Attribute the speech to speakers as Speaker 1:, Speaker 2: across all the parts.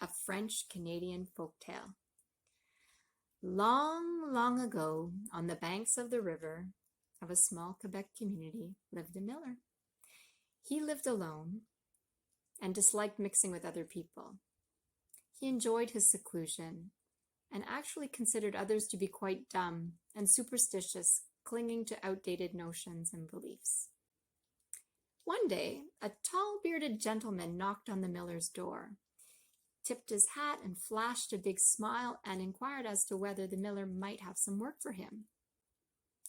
Speaker 1: a French-Canadian folktale. Long, long ago, on the banks of the river of a small Quebec community, lived a miller. He lived alone and disliked mixing with other people. He enjoyed his seclusion and actually considered others to be quite dumb and superstitious, clinging to outdated notions and beliefs. One day, a tall, bearded gentleman knocked on the miller's door, tipped his hat and flashed a big smile and inquired as to whether the miller might have some work for him.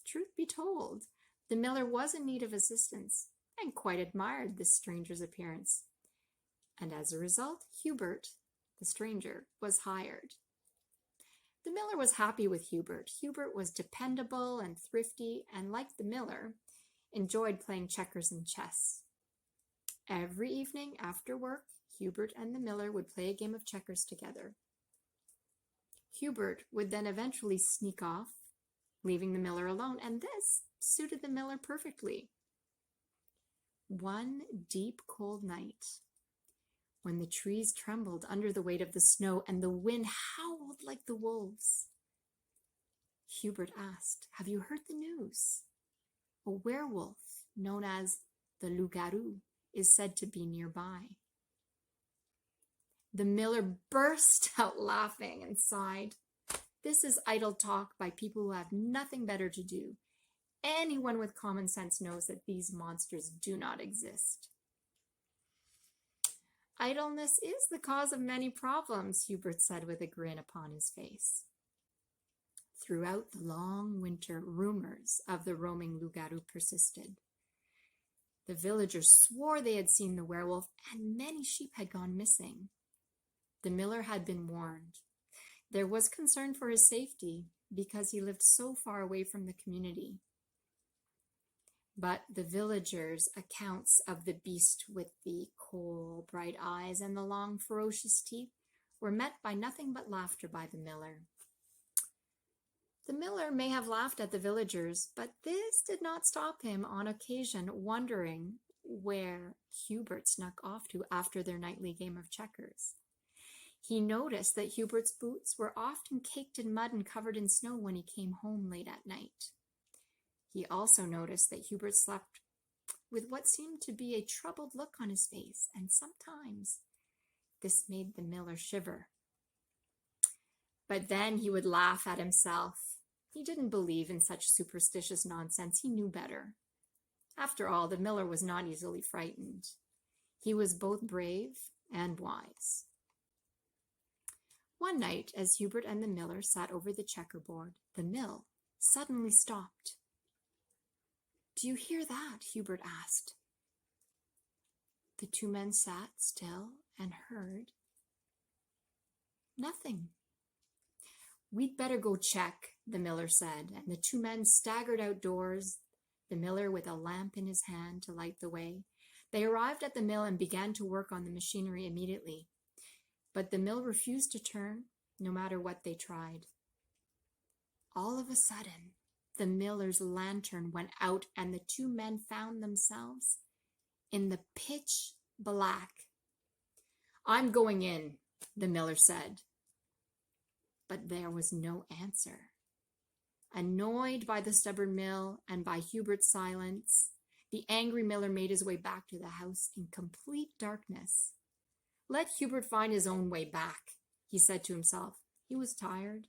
Speaker 1: Truth be told, the miller was in need of assistance and quite admired this stranger's appearance. And as a result, Hubert, the stranger, was hired. The miller was happy with Hubert. Hubert was dependable and thrifty, and like the miller, enjoyed playing checkers and chess. Every evening after work, Hubert and the miller would play a game of checkers together. Hubert would then eventually sneak off, leaving the miller alone, and this suited the miller perfectly. One deep, cold night, when the trees trembled under the weight of the snow and the wind howled like the wolves, Hubert asked, "Have you heard the news? A werewolf, known as the loup-garou, is said to be nearby." The miller burst out laughing and sighed. "This is idle talk by people who have nothing better to do. Anyone with common sense knows that these monsters do not exist." "Idleness is the cause of many problems," Hubert said with a grin upon his face. Throughout the long winter, rumors of the roaming loup-garou persisted. The villagers swore they had seen the werewolf, and many sheep had gone missing. The miller had been warned. There was concern for his safety because he lived so far away from the community. But the villagers' accounts of the beast with the coal, bright eyes and the long, ferocious teeth were met by nothing but laughter by the miller. The miller may have laughed at the villagers, but this did not stop him on occasion wondering where Hubert snuck off to after their nightly game of checkers. He noticed that Hubert's boots were often caked in mud and covered in snow when he came home late at night. He also noticed that Hubert slept with what seemed to be a troubled look on his face, and sometimes this made the miller shiver. But then he would laugh at himself. He didn't believe in such superstitious nonsense. He knew better. After all, the miller was not easily frightened. He was both brave and wise. One night, as Hubert and the miller sat over the checkerboard, the mill suddenly stopped. "Do you hear that?" Hubert asked. The two men sat still and heard nothing. "We'd better go check," the miller said, and the two men staggered outdoors, the miller with a lamp in his hand to light the way. They arrived at the mill and began to work on the machinery immediately. But the mill refused to turn, no matter what they tried. All of a sudden, the miller's lantern went out and the two men found themselves in the pitch black. "I'm going in," the miller said. But there was no answer. Annoyed by the stubborn mill and by Hubert's silence, the angry miller made his way back to the house in complete darkness. "Let Hubert find his own way back," he said to himself. He was tired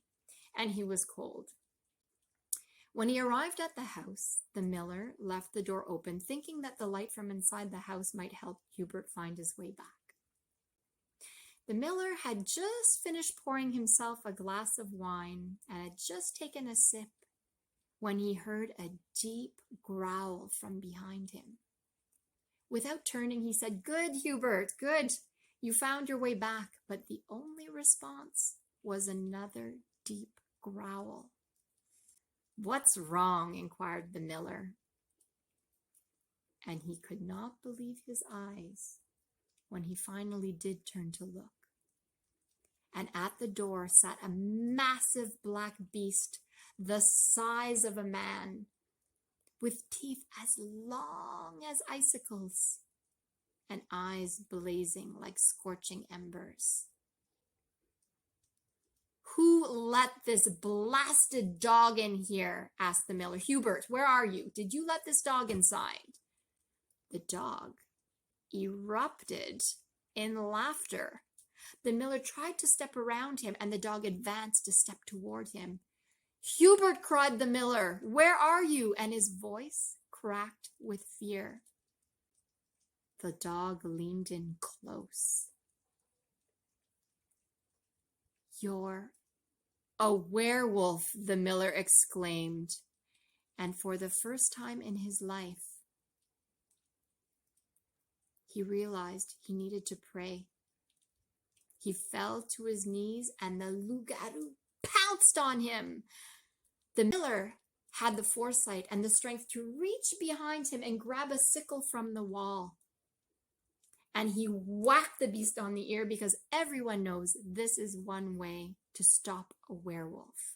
Speaker 1: and he was cold. When he arrived at the house, the miller left the door open, thinking that the light from inside the house might help Hubert find his way back. The miller had just finished pouring himself a glass of wine and had just taken a sip when he heard a deep growl from behind him. Without turning, he said, "Good, Hubert, good. You found your way back." But the only response was another deep growl. "What's wrong?" inquired the miller. And he could not believe his eyes when he finally did turn to look. And at the door sat a massive black beast, the size of a man, with teeth as long as icicles and eyes blazing like scorching embers. Who let this blasted dog in here? Asked the miller. Hubert, where are you? Did you let this dog inside? The dog erupted in laughter. The miller tried to step around him, and the dog advanced a step toward him. Hubert, cried the miller, where are you? And his voice cracked with fear. The dog leaned in close. You're a werewolf, the miller exclaimed, and for the first time in his life, he realized he needed to pray. He fell to his knees, and the loup-garou pounced on him. The miller had the foresight and the strength to reach behind him and grab a sickle from the wall. And he whacked the beast on the ear, because everyone knows this is one way to stop a werewolf.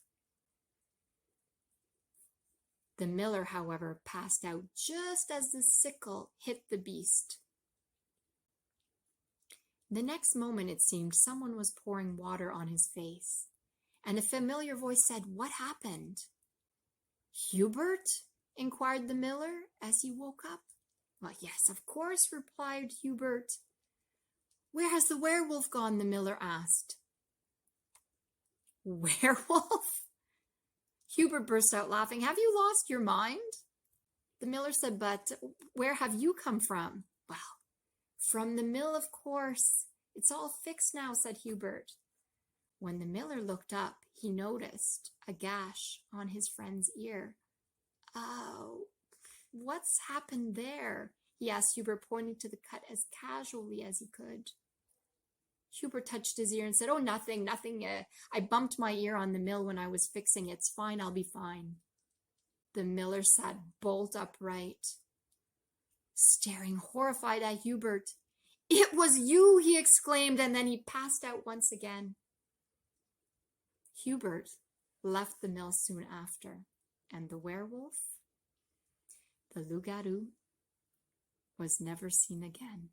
Speaker 1: The miller, however, passed out just as the sickle hit the beast. The next moment, it seemed, someone was pouring water on his face, and a familiar voice said, "What happened?" "Hubert?" inquired the miller as he woke up. "Well, yes, of course," replied Hubert. "Where has the werewolf gone?" the miller asked. "Werewolf?" Hubert burst out laughing. "Have you lost your mind?" The miller said, "But where have you come from?" "Well, from the mill, of course. It's all fixed now," said Hubert. When the miller looked up, he noticed a gash on his friend's ear. "Oh, what's happened there?" he asked Hubert, pointing to the cut as casually as he could. Hubert touched his ear and said, "Oh, nothing. I bumped my ear on the mill when I was fixing it. It's fine, I'll be fine." The miller sat bolt upright, staring horrified at Hubert. "It was you!" he exclaimed, and then he passed out once again. Hubert left the mill soon after, and the werewolf, the loup-garou, was never seen again.